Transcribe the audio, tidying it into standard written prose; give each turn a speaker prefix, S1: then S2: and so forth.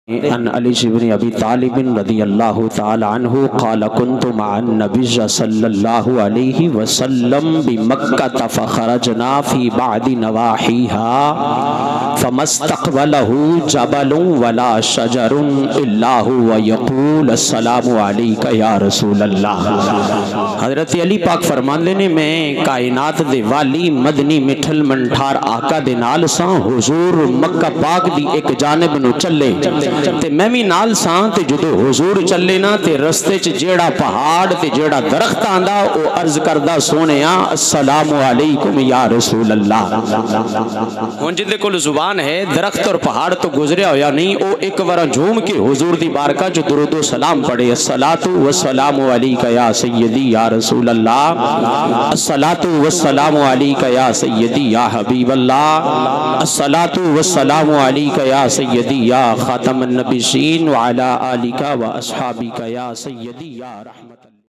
S1: عن علی بن ابی طالب رضی اللہ تعالی عنہ قال كنت مع النبی صلی اللہ علیہ وسلم بمکہ فخرجنا فی بعض نواحیها فما استقبله جبل ولا شجر الا هو يقول السلام علیک یا رسول اللہ۔ حضرت علی پاک فرماندے نے میں کائنات دے والی مدنی مٹھل منٹھار آقا دے نال ساں، حضور مکہ پاک دی ایک جانب نو چلے تے میں بھی نال ساں، تے جدو حضور چلے نا تے رستے چ جیڑا پہاڑ تے جیڑا درخت آندا او عرض کردہ سونیا السلام علیکم یا رسول اللہ۔ ہن جدے کول زبان ہے درخت اور پہاڑ تو گزریا ہویا نہیں، او ایک وارا جھوم کے حضور دی بارگاہ چ درود و سلام پڑھے، الصلاۃ والسلام علیک یا سیدی یا رسول اللہ، الصلاۃ والسلام علیک یا سیدی یا حبیب اللہ، الصلاۃ والسلام علیک یا سیدی یا خاتم النبیین وعلی آلک و اصحابک یا سیدی یا رحمت اللہ۔